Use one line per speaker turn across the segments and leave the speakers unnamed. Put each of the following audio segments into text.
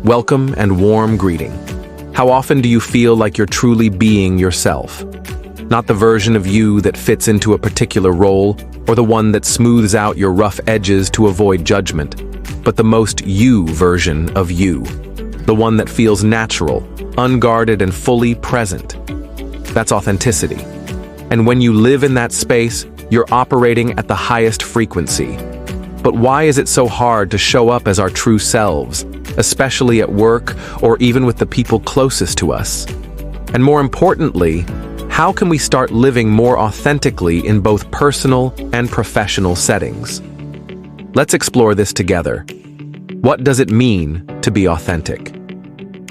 welcome and warm greeting. How often do you feel like you're truly being yourself? Not the version of you that fits into a particular role or the one that smooths out your rough edges to avoid judgment, but the most you version of you. The one that feels natural, unguarded, and fully present. That's authenticity. And when you live in that space, you're operating at the highest frequency. But why is it so hard to show up as our true selves, especially at work or even with the people closest to us? And more importantly, how can we start living more authentically in both personal and professional settings? Let's explore this together. What does it mean to be authentic?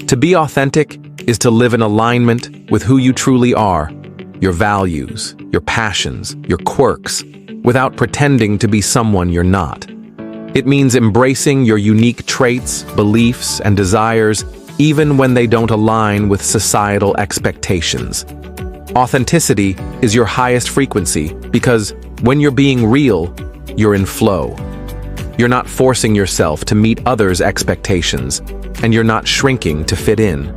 To be authentic is to live in alignment with who you truly are, your values, your passions, your quirks, without pretending to be someone you're not. It means embracing your unique traits, beliefs, and desires, even when they don't align with societal expectations. Authenticity is your highest frequency because when you're being real, you're in flow. You're not forcing yourself to meet others' expectations, and you're not shrinking to fit in.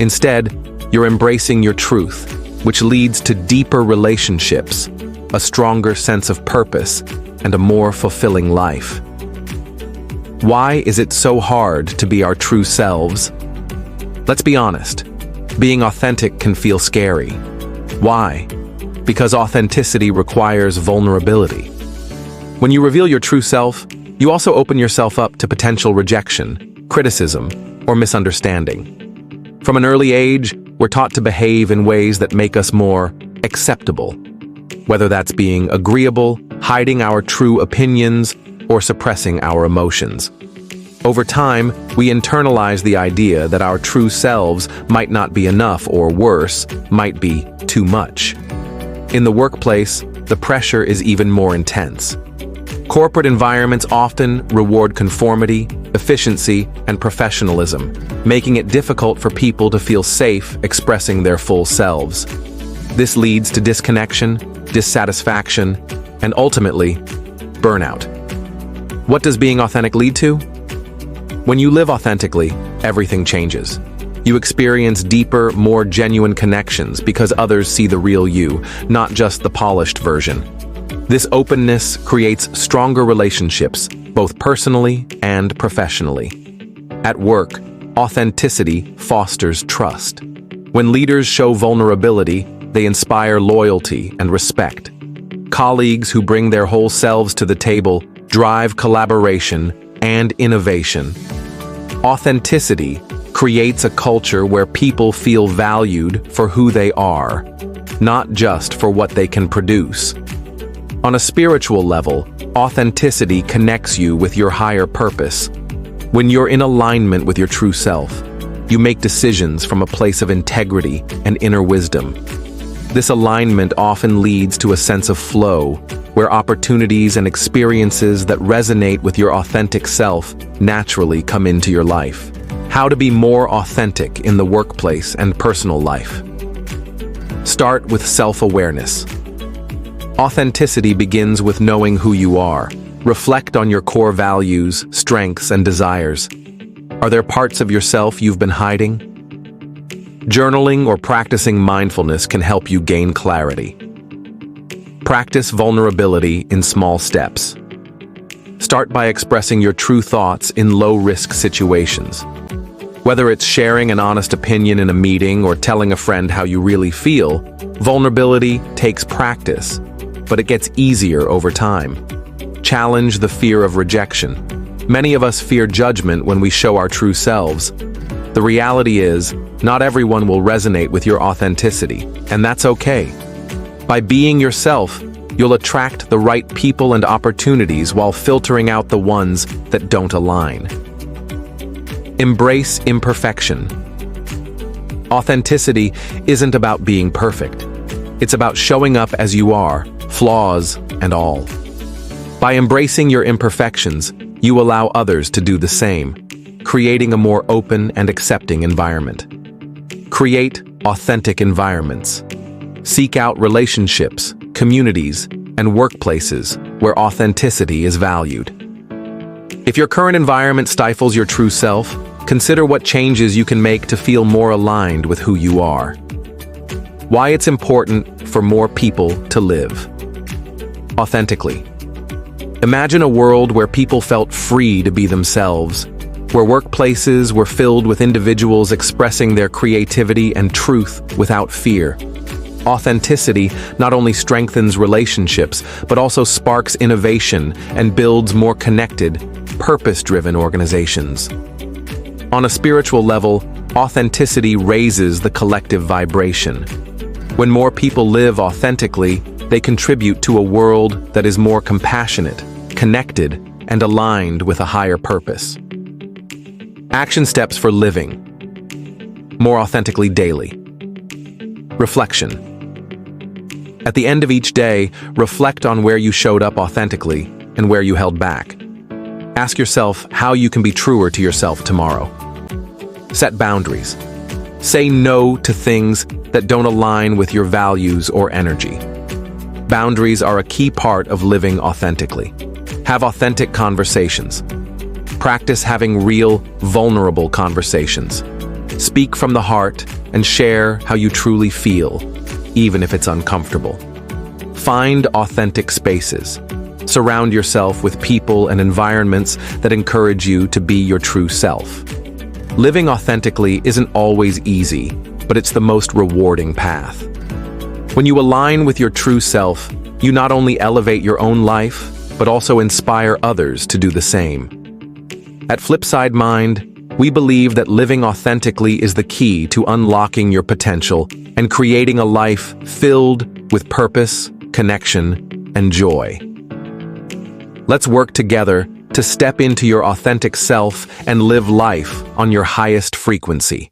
Instead, you're embracing your truth, which leads to deeper relationships, a stronger sense of purpose, and a more fulfilling life. Why is it so hard to be our true selves? Let's be honest. Being authentic can feel scary. Why? Because authenticity requires vulnerability. When you reveal your true self, you also open yourself up to potential rejection, criticism, or misunderstanding. From an early age, we're taught to behave in ways that make us more acceptable, whether that's being agreeable, hiding our true opinions, or suppressing our emotions. Over time, we internalize the idea that our true selves might not be enough, or worse, might be too much. In the workplace, the pressure is even more intense. Corporate environments often reward conformity, efficiency, and professionalism, making it difficult for people to feel safe expressing their full selves. This leads to disconnection, dissatisfaction, and ultimately, burnout. What does being authentic lead to? When you live authentically, everything changes. You experience deeper, more genuine connections because others see the real you, not just the polished version. This openness creates stronger relationships, both personally and professionally. At work, authenticity fosters trust. When leaders show vulnerability, they inspire loyalty and respect. Colleagues who bring their whole selves to the table drive collaboration and innovation. Authenticity creates a culture where people feel valued for who they are, not just for what they can produce. On a spiritual level, authenticity connects you with your higher purpose. When you're in alignment with your true self, you make decisions from a place of integrity and inner wisdom. This alignment often leads to a sense of flow, where opportunities and experiences that resonate with your authentic self naturally come into your life. How to be more authentic in the workplace and personal life. Start with self-awareness. Authenticity begins with knowing who you are. Reflect on your core values, strengths, and desires. Are there parts of yourself you've been hiding? Journaling or practicing mindfulness can help you gain clarity. Practice vulnerability in small steps. Start by expressing your true thoughts in low-risk situations. Whether it's sharing an honest opinion in a meeting or telling a friend how you really feel, vulnerability takes practice, but it gets easier over time. Challenge the fear of rejection. Many of us fear judgment when we show our true selves. The reality is, not everyone will resonate with your authenticity, and that's okay. By being yourself, you'll attract the right people and opportunities while filtering out the ones that don't align. Embrace imperfection. Authenticity isn't about being perfect. It's about showing up as you are, flaws and all. By embracing your imperfections, you allow others to do the same, creating a more open and accepting environment. Create authentic environments. Seek out relationships, communities, and workplaces where authenticity is valued. If your current environment stifles your true self, Consider what changes you can make to feel more aligned with who you are. Why it's important for more people to live authentically. Imagine a world where people felt free to be themselves, where workplaces were filled with individuals expressing their creativity and truth without fear. Authenticity not only strengthens relationships, but also sparks innovation and builds more connected, purpose-driven organizations. On a spiritual level, authenticity raises the collective vibration. When more people live authentically, they contribute to a world that is more compassionate, connected, and aligned with a higher purpose. Action steps for living more authentically daily. Reflection. At the end of each day, reflect on where you showed up authentically and where you held back. Ask yourself how you can be truer to yourself tomorrow. Set boundaries. Say no to things that don't align with your values or energy. Boundaries are a key part of living authentically. Have authentic conversations. Practice having real, vulnerable conversations. Speak from the heart and share how you truly feel, even if it's uncomfortable. Find authentic spaces. Surround yourself with people and environments that encourage you to be your true self. Living authentically isn't always easy, but it's the most rewarding path. When you align with your true self, you not only elevate your own life, but also inspire others to do the same. At Flipside Mind, we believe that living authentically is the key to unlocking your potential and creating a life filled with purpose, connection, and joy. Let's work together to step into your authentic self and live life on your highest frequency.